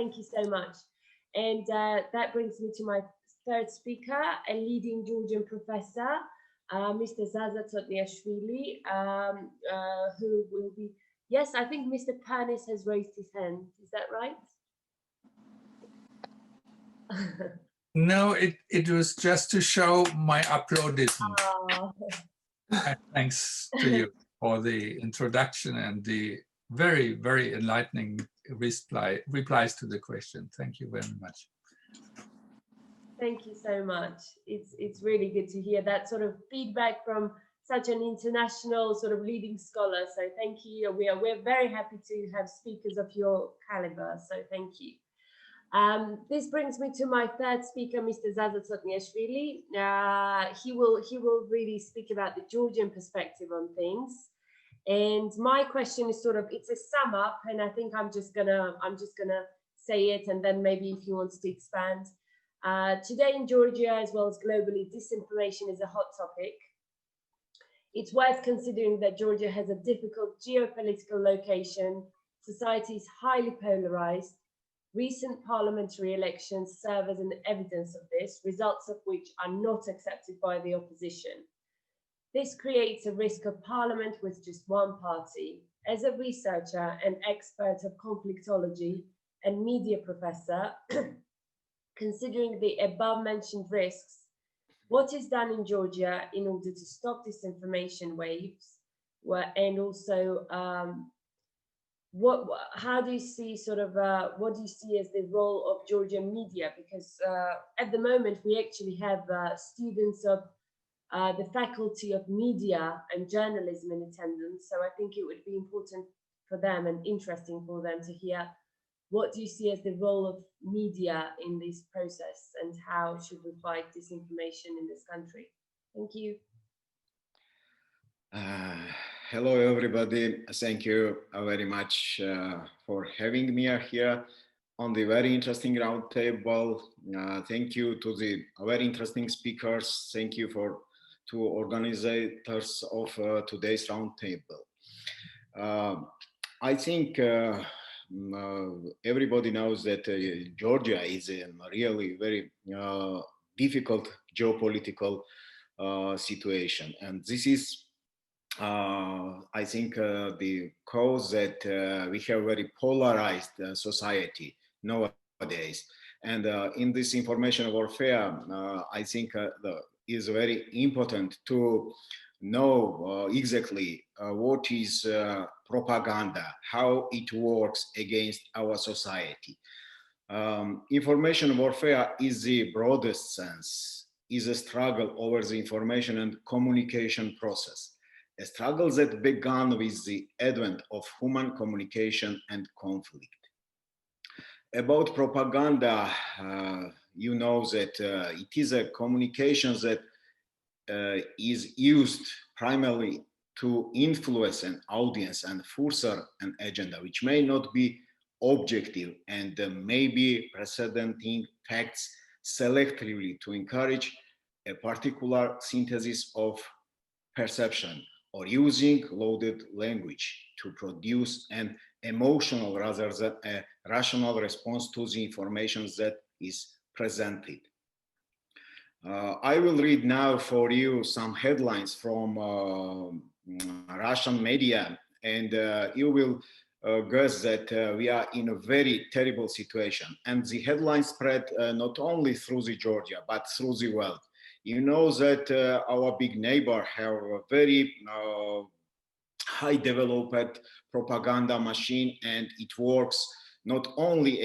Thank you so much. And that brings me to my third speaker, a leading Georgian professor, Mr. Zazza Tsotniashvili, who will be, yes, I think Mr. Panis has raised his hand. Is that right? No, it was just to show my uploadism. Oh. And thanks to you for the introduction and the very, very enlightening replies to the question. Thank you very much. Thank you so much. It's really good to hear that sort of feedback from such an international sort of leading scholar. So thank you. We're very happy to have speakers of your caliber. So thank you. This brings me to my third speaker, Mr. Zazza Tsotniaშვili. He will really speak about the Georgian perspective on things. And my question is sort of, it's a sum up, and I think I'm just gonna say it, and then maybe if he wants to expand. Today in Georgia, as well as globally, disinformation is a hot topic. It's worth considering that Georgia has a difficult geopolitical location. Society is highly polarized. Recent parliamentary elections serve as an evidence of this, results of which are not accepted by the opposition. This creates a risk of parliament with just one party. As a researcher and expert of conflictology and media professor, considering the above-mentioned risks, what is done in Georgia in order to stop disinformation waves, and also how do you see sort of what do you see as the role of Georgian media? Because at the moment we actually have students of the faculty of media and journalism in attendance, so I think it would be important for them and interesting for them to hear what do you see as the role of media in this process, and how should we fight disinformation in this country? Thank you. Hello, everybody. Thank you very much for having me here on the very interesting roundtable. Thank you to the very interesting speakers. Thank you to organizers of today's roundtable. I think everybody knows that Georgia is a really very difficult geopolitical situation, and this is I think the cause that we have very polarized society nowadays. And in this information warfare, I think is very important to know exactly what is propaganda, how it works against our society. Information warfare is the broadest sense, is a struggle over the information and communication process. A struggle that began with the advent of human communication and conflict. About propaganda, you know that it is a communication that is used primarily to influence an audience and further an agenda, which may not be objective and may be presenting facts selectively to encourage a particular synthesis of perception, or using loaded language to produce an emotional rather than a rational response to the information that is presented. I will read now for you some headlines from Russian media, and you will guess that we are in a very terrible situation. And the headlines spread not only through the Georgia, but through the world. You know that our big neighbor have a very high developed propaganda machine, and it works not only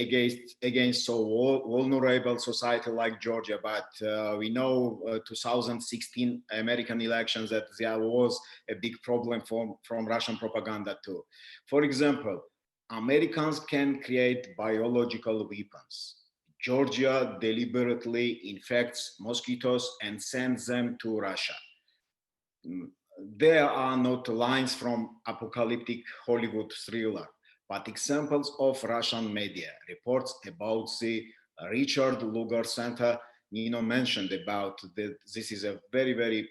against so vulnerable society like Georgia, but we know 2016 American elections that there was a big problem from Russian propaganda too. For example, Americans can create biological weapons. Georgia deliberately infects mosquitoes and sends them to Russia. There are not lines from apocalyptic Hollywood thriller, but examples of Russian media reports about the Richard Lugar Center Nino mentioned about that. This is a very, very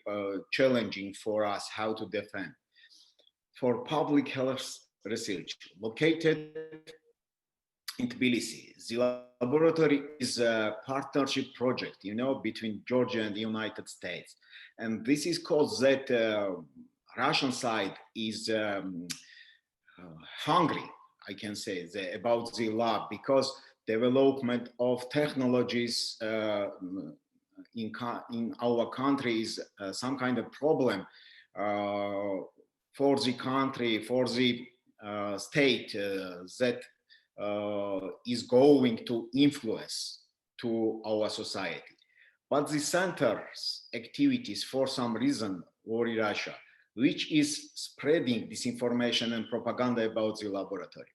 challenging for us how to defend. For public health research, located in Tbilisi. The laboratory is a partnership project, between Georgia and the United States. And this is called that Russian side is hungry, I can say, about the lab, because development of technologies in our country is some kind of problem for the country, for the state that is going to influence to our society. But the center's activities, for some reason, worry Russia, which is spreading disinformation and propaganda about the laboratory.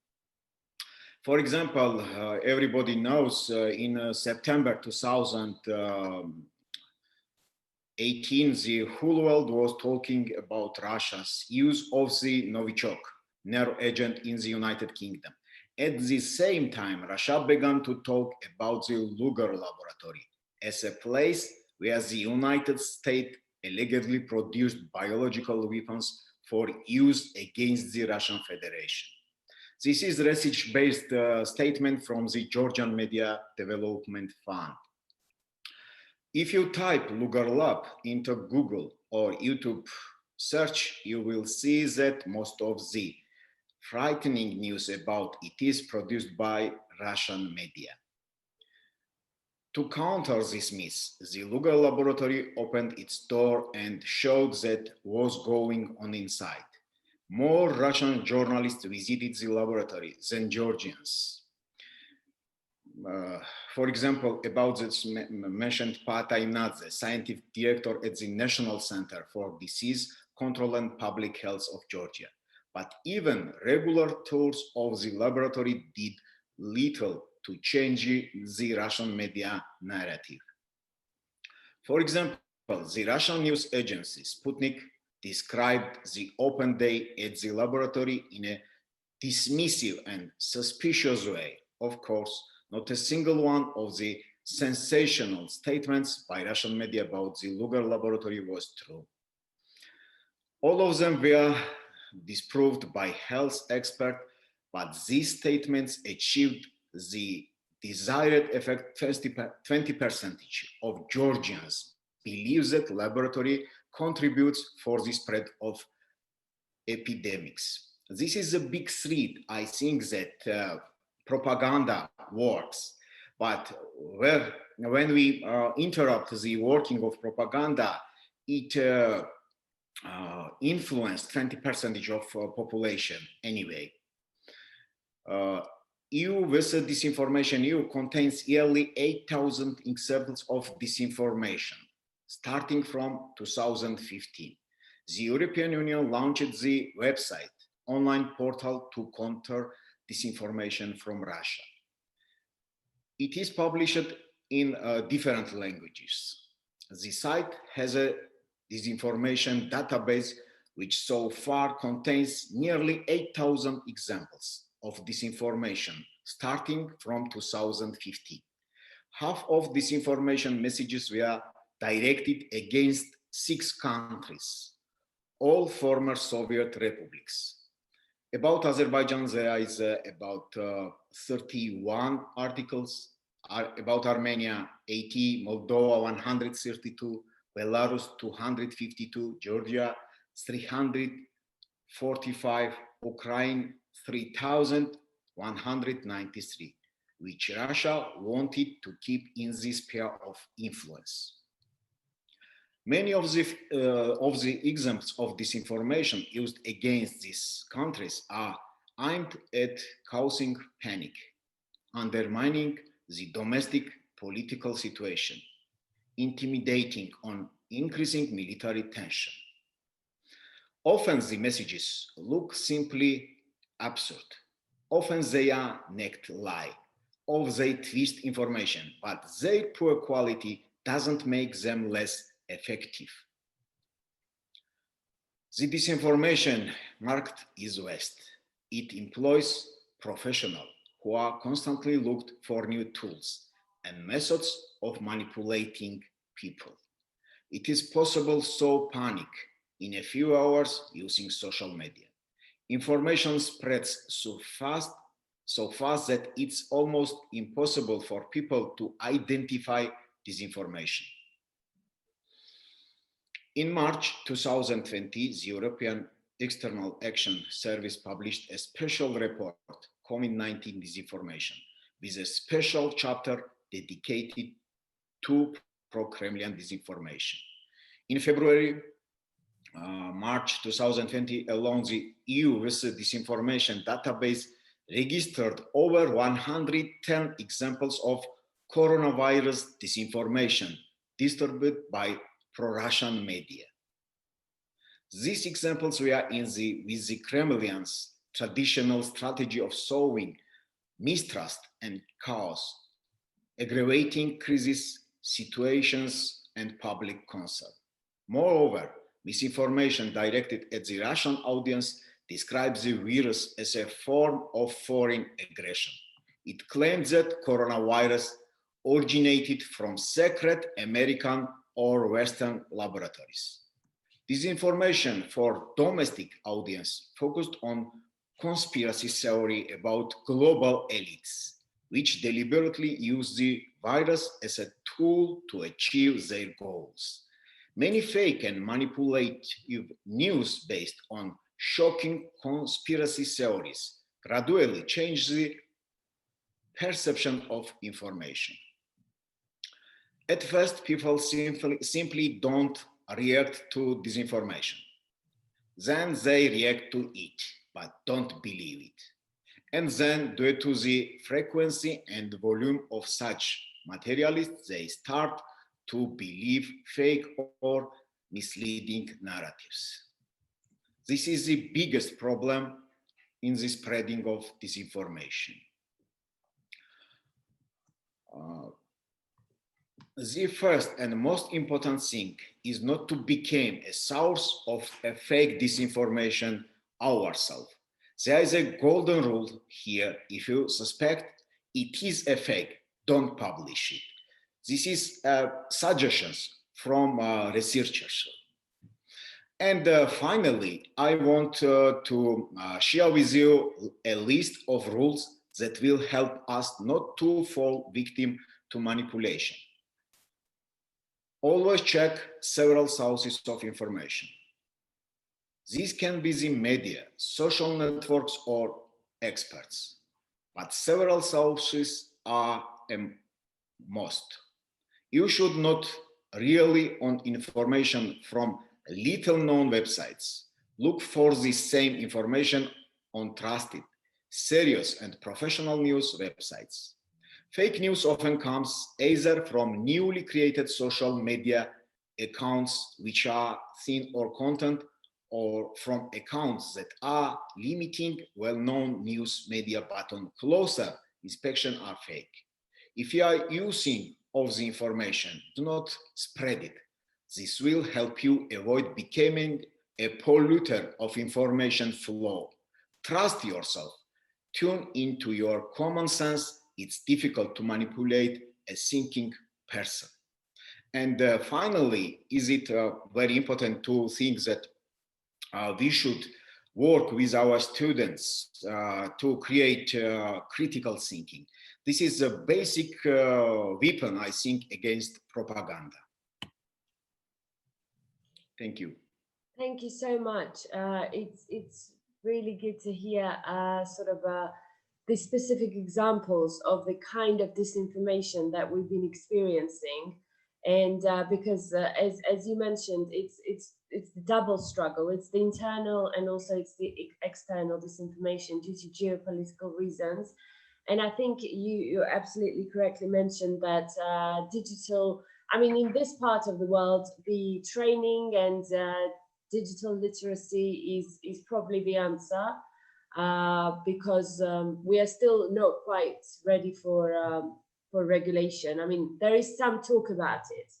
For example, everybody knows in September 2018, the whole world was talking about Russia's use of the Novichok nerve agent in the United Kingdom. At the same time, Russia began to talk about the Lugar laboratory as a place where the United States allegedly produced biological weapons for use against the Russian Federation. This is a research-based statement from the Georgian Media Development Fund. If you type Lugar Lab into Google or YouTube search, you will see that most of the frightening news about it is produced by Russian media. To counter this myth, the Lugar laboratory opened its door and showed that was going on inside. More Russian journalists visited the laboratory than Georgians. For example, about this mentioned Pata Imnadze, scientific director at the National Center for Disease Control and Public Health of Georgia. But even regular tours of the laboratory did little to change the Russian media narrative. For example, the Russian news agency Sputnik described the open day at the laboratory in a dismissive and suspicious way. Of course, not a single one of the sensational statements by Russian media about the Lugar laboratory was true. All of them were disproved by health experts, but these statements achieved the desired effect. 20% of Georgians believe that laboratory contributes for the spread of epidemics. This is a big threat. I think that propaganda works, but when we interrupt the working of propaganda, it influenced 20% of population anyway. EU with disinformation, EU contains nearly 8,000 examples of disinformation, starting from 2015. The European Union launched the website, online portal to counter disinformation from Russia. It is published in different languages. The site has a disinformation database which so far contains nearly 8,000 examples of disinformation starting from 2015. Half of disinformation messages were directed against 6 countries, all former Soviet republics. About Azerbaijan, there is about 31 articles, about Armenia, 80, Moldova, 132, Belarus, 252, Georgia, 345, Ukraine, 3,193, which Russia wanted to keep in this sphere of influence. Many of the examples of disinformation used against these countries are aimed at causing panic, undermining the domestic political situation, intimidating on increasing military tension. Often the messages look simply absurd. Often they are naked lie, or they twist information, but their poor quality doesn't make them less effective. The disinformation market is West. It employs professionals who are constantly looked for new tools and methods of manipulating people. It is possible to sow panic in a few hours using social media. Information spreads so fast so fast that it's almost impossible for people to identify disinformation. In March 2020, the European External Action Service published a special report, COVID-19 Disinformation, with a special chapter dedicated to pro-Kremlin disinformation. In February, March 2020, alone the EU disinformation database registered over 110 examples of coronavirus disinformation distributed by pro-Russian media. These examples were with the Kremlin's traditional strategy of sowing mistrust and chaos, aggravating crisis situations and public concern. Moreover, misinformation directed at the Russian audience describes the virus as a form of foreign aggression. It claims that coronavirus originated from secret American or Western laboratories. Disinformation for domestic audience focused on conspiracy theory about global elites, which deliberately use the virus as a tool to achieve their goals. Many fake and manipulative news based on shocking conspiracy theories gradually change the perception of information. At first, people simply don't react to disinformation. Then they react to it, but don't believe it. And then, due to the frequency and volume of such materialists, they start to believe fake or misleading narratives. This is the biggest problem in the spreading of disinformation. The first and most important thing is not to become a source of a fake disinformation ourselves. There is a golden rule here. If you suspect it is a fake, don't publish it. This is suggestions from researchers. And finally, I want to share with you a list of rules that will help us not to fall victim to manipulation. Always check several sources of information. These can be the media, social networks, or experts, but several sources are a must. You should not rely on information from little-known websites. Look for the same information on trusted, serious, and professional news websites. Fake news often comes either from newly created social media accounts which are thin or content, or from accounts that are limiting well-known news media but on closer inspection are fake. If you are using of the information, do not spread it. This will help you avoid becoming a polluter of information flow. Trust yourself. Tune into your common sense. It's difficult to manipulate a thinking person. And finally, is it very important to think that we should work with our students to create critical thinking. This is a basic weapon, I think, against propaganda. Thank you. Thank you so much. It's really good to hear the specific examples of the kind of disinformation that we've been experiencing, and because as you mentioned, it's the double struggle. It's the internal and also it's the external disinformation due to geopolitical reasons. And I think you absolutely correctly mentioned that digital. I mean, in this part of the world, the training and digital literacy is probably the answer. Because we are still not quite ready for regulation. I mean, there is some talk about it,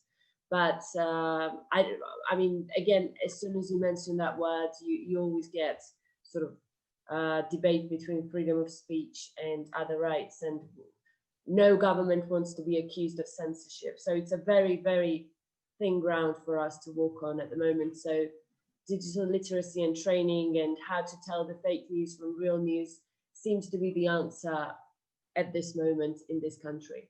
but I mean, again, as soon as you mention that word, you always get sort of debate between freedom of speech and other rights, and no government wants to be accused of censorship. So it's a very, very thin ground for us to walk on at the moment. So digital literacy and training and how to tell the fake news from real news seems to be the answer at this moment in this country.